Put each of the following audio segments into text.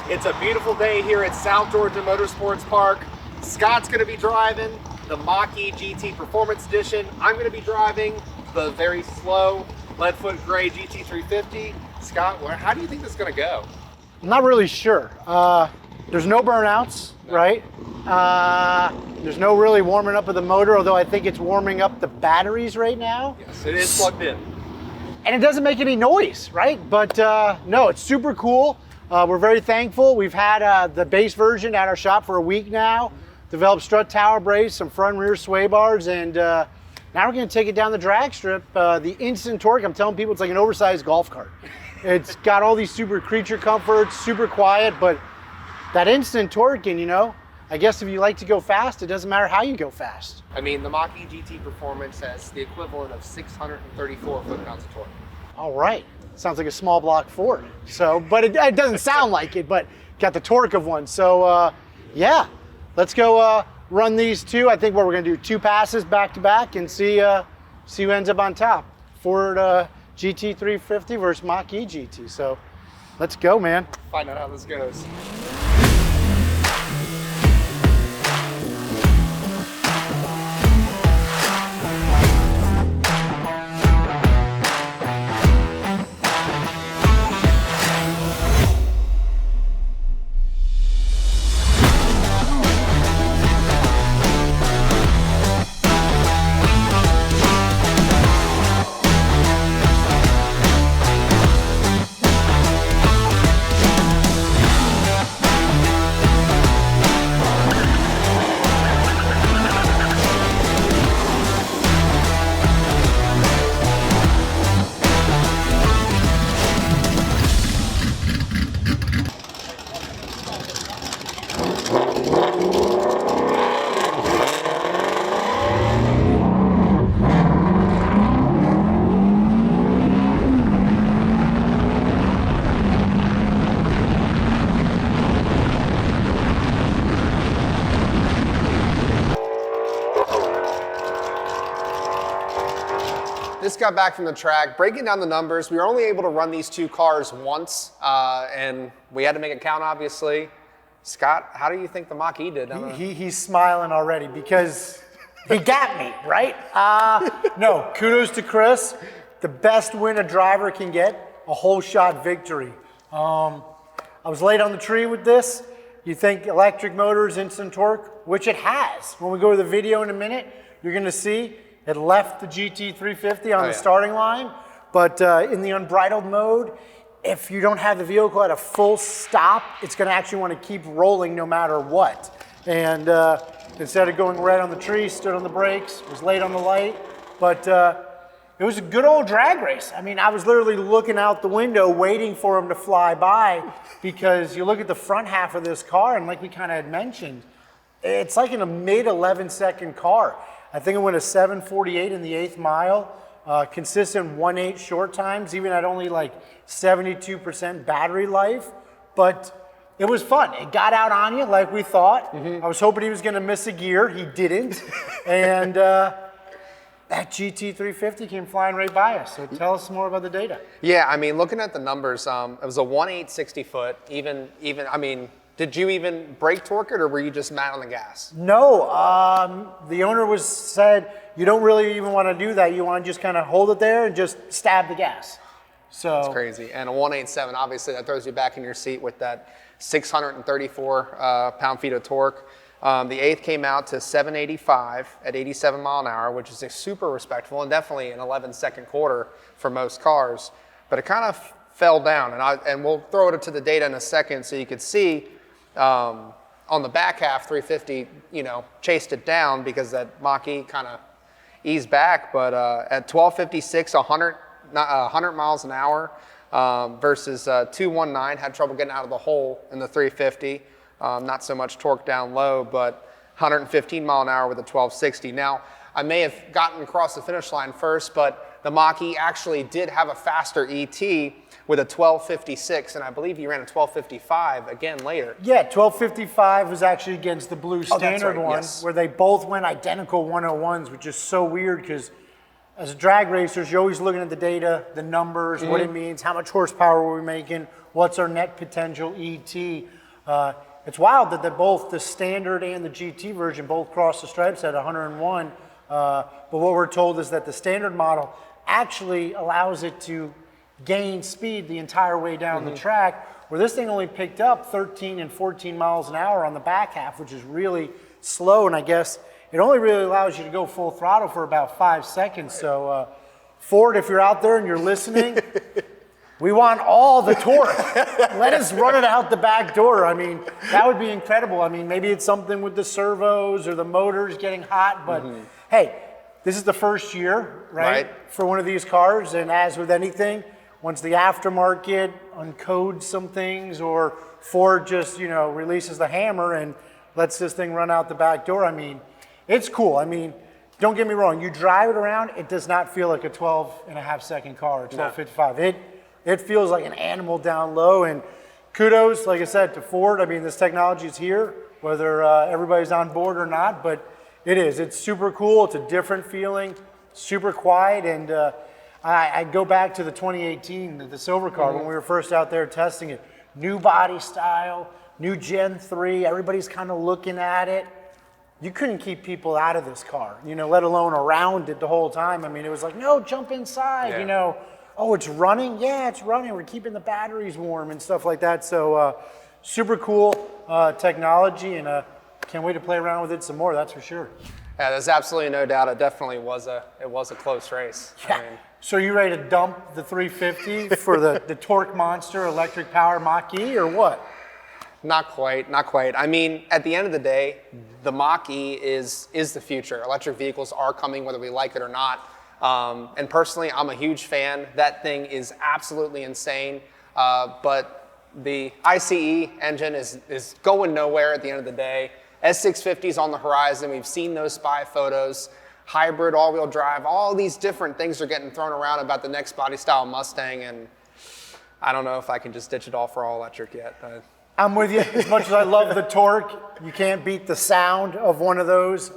It's a beautiful day here at South Georgia Motorsports Park. Scott's going to be driving the Mach-E GT Performance Edition. I'm going to be driving the very slow lead-foot gray GT350. Scott, how do you think this is going to go? I'm not really sure. There's no burnouts, right? There's no really warming up of the motor, although I think it's warming up the batteries right now. Yes, it is plugged in. And it doesn't make any noise, right? But no, it's super cool. We're very thankful. We've had the base version at our shop for a week now. Developed strut tower brace, some front and rear sway bars, and now we're gonna take it down the drag strip. The instant torque, I'm telling people it's like an oversized golf cart. It's got all these super creature comforts, super quiet, but that instant torque, and you know, I guess if you like to go fast, it doesn't matter how you go fast. I mean, the Mach-E GT Performance has the equivalent of 634 foot-pounds of torque. All right, sounds like a small block Ford. So, but it doesn't sound like it, but got the torque of one. So yeah, let's go run these two. I think we're gonna do 2 passes back to back and see who ends up on top. Ford GT350 versus Mach-E GT. So let's go, man. Find out how this goes. Just got back from the track, breaking down the numbers. We were only able to run these 2 cars once, and we had to make it count, obviously. Scott, how do you think the Mach-E did? He's smiling already because he got me, right? No, kudos to Chris. The best win a driver can get, a whole shot victory. I was late on the tree with this. You think electric motors, instant torque, which it has. When we go to the video in a minute, you're gonna see it left the GT350 on the starting line, but in the unbridled mode, if you don't have the vehicle at a full stop, it's gonna actually wanna keep rolling no matter what. And instead of going red on the tree, stood on the brakes, was late on the light, but it was a good old drag race. I mean, I was literally looking out the window waiting for him to fly by, because you look at the front half of this car, and like we kind of had mentioned, it's like in a mid 11-second car. I think it went a 7:48 in the 8th mile, consistent 1.8 short times, even at only like 72% battery life. But it was fun. It got out on you like we thought. I was hoping he was gonna miss a gear. He didn't. And that GT350 came flying right by us. So tell us more about the data. Yeah, I mean, looking at the numbers, it was a 1.8 60 foot, even, I mean, did you even brake torque it, or were you just mad on the gas? No, the owner said, you don't really even want to do that. You want to just kind of hold it there and just stab the gas. So that's crazy. And a 187, obviously that throws you back in your seat with that 634 pound-feet of torque. The 8th came out to 785 at 87 mile an hour, which is a super respectful and definitely an 11-second quarter for most cars. But it kind of fell down, and we'll throw it to the data in a second so you could see. On the back half, 350, you know, chased it down because that Mach-E kind of eased back. But at 1256, 100 miles an hour versus 219, had trouble getting out of the hole in the 350. Not so much torque down low, but 115 mile an hour with a 1260. Now, I may have gotten across the finish line first, but the Mach-E actually did have a faster ET with a 1256, and I believe he ran a 1255 again later. Yeah, 1255 was actually against the blue standard one, where they both went identical 101s, which is so weird because as a drag racers, you're always looking at the data, the numbers, what it means, how much horsepower are we making, what's our net potential ET. It's wild that both the standard and the GT version both cross the stripes at 101. But what we're told is that the standard model actually allows it to gain speed the entire way down the track, where this thing only picked up 13 and 14 miles an hour on the back half, which is really slow. And I guess it only really allows you to go full throttle for about 5 seconds. So Ford, if you're out there and you're listening, we want all the torque. Let us run it out the back door. I mean, that would be incredible. I mean, maybe it's something with the servos or the motors getting hot, but hey, this is the first year, right, for one of these cars. And as with anything, once the aftermarket uncodes some things or Ford just, you know, releases the hammer and lets this thing run out the back door, I mean, it's cool. I mean, don't get me wrong. You drive it around, it does not feel like a 12.5-second car, 12.55. It feels like an animal down low. And kudos, like I said, to Ford. I mean, this technology is here, whether everybody's on board or not, but it is. It's super cool. It's a different feeling, super quiet. And I go back to the 2018, the silver car, when we were first out there testing it. New body style, new Gen 3. Everybody's kind of looking at it. You couldn't keep people out of this car, you know, let alone around it the whole time. I mean, it was like, no, jump inside, you know. Oh, it's running? Yeah, it's running. We're keeping the batteries warm and stuff like that. So super cool technology, and can't wait to play around with it some more, that's for sure. Yeah, there's absolutely no doubt. It definitely was a close race. Yeah. I mean, so you ready to dump the 350 for the torque monster electric power Mach-E or what? Not quite, not quite. I mean, at the end of the day, the Mach-E is the future. Electric vehicles are coming whether we like it or not. And personally, I'm a huge fan. That thing is absolutely insane. But the ICE engine is going nowhere at the end of the day. S650 is on the horizon. We've seen those spy photos. Hybrid, all-wheel drive, all these different things are getting thrown around about the next body style Mustang. And I don't know if I can just ditch it all for all electric yet. I'm with you. As much as I love the torque, you can't beat the sound of one of those.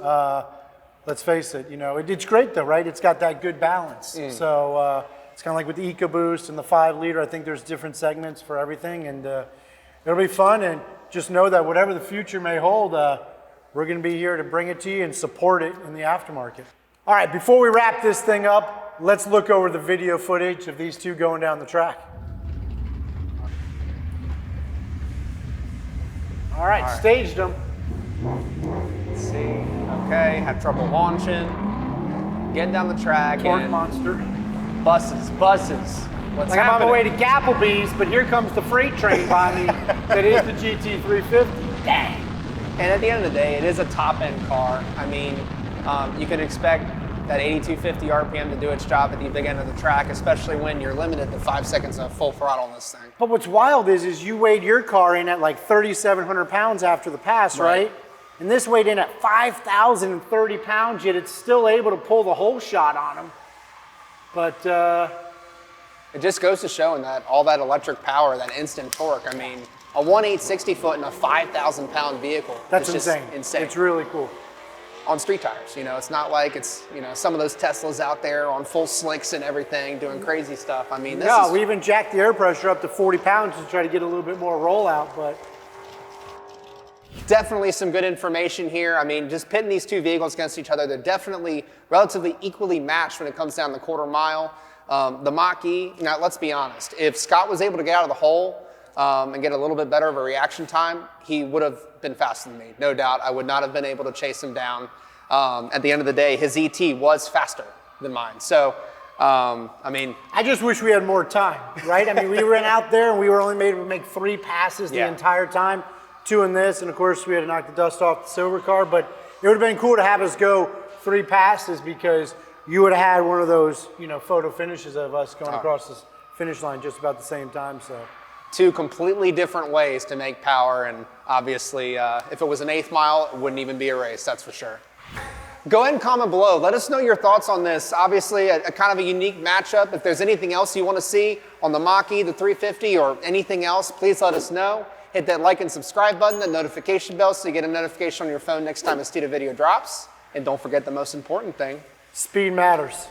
Let's face it, you know, it's great though, right? It's got that good balance. So it's kind of like with the EcoBoost and the 5-liter. I think there's different segments for everything, and it'll be fun. And just know that whatever the future may hold, we're going to be here to bring it to you and support it in the aftermarket. All right, before we wrap this thing up, let's look over the video footage of these two going down the track. All right, staged them. Let's see. Okay, had trouble launching. Getting down the track. Torque monster. Buses. What's like happening? I'm on the way to Gapplebee's, but here comes the freight train by me that is the GT350. Dang. And at the end of the day, it is a top-end car. I mean, you can expect that 8250 RPM to do its job at the big end of the track, especially when you're limited to 5 seconds of full throttle on this thing. But what's wild is you weighed your car in at like 3,700 pounds after the pass, right? And this weighed in at 5,030 pounds, yet it's still able to pull the whole shot on them. But it just goes to showing that all that electric power, that instant torque. I mean, a 1.860 foot in a 5,000 pound vehicle. That's insane. Insane. It's really cool. On street tires, you know, it's not like it's, you know, some of those Teslas out there on full slicks and everything doing crazy stuff. I mean, we even jacked the air pressure up to 40 pounds to try to get a little bit more rollout, but. Definitely some good information here. I mean, just pitting these two vehicles against each other, they're definitely relatively equally matched when it comes down the quarter mile. The Mach-E, now let's be honest, if Scott was able to get out of the hole and get a little bit better of a reaction time, he would have been faster than me, no doubt. I would not have been able to chase him down. At the end of the day, his ET was faster than mine. So, I mean. I just wish we had more time, right? I mean, we ran out there and we were only able to make 3 passes the entire time, 2 in this, and of course we had to knock the dust off the silver car, but it would have been cool to have us go 3 passes because you would have had one of those, you know, photo finishes of us going across the finish line just about the same time, so. 2 completely different ways to make power, and obviously if it was an 1/8 mile, it wouldn't even be a race, that's for sure. Go ahead and comment below. Let us know your thoughts on this. Obviously, a kind of a unique matchup. If there's anything else you want to see on the Mach-E, the 350, or anything else, please let us know. Hit that like and subscribe button, that notification bell, so you get a notification on your phone next time a Steeda video drops. And don't forget the most important thing. Speed matters.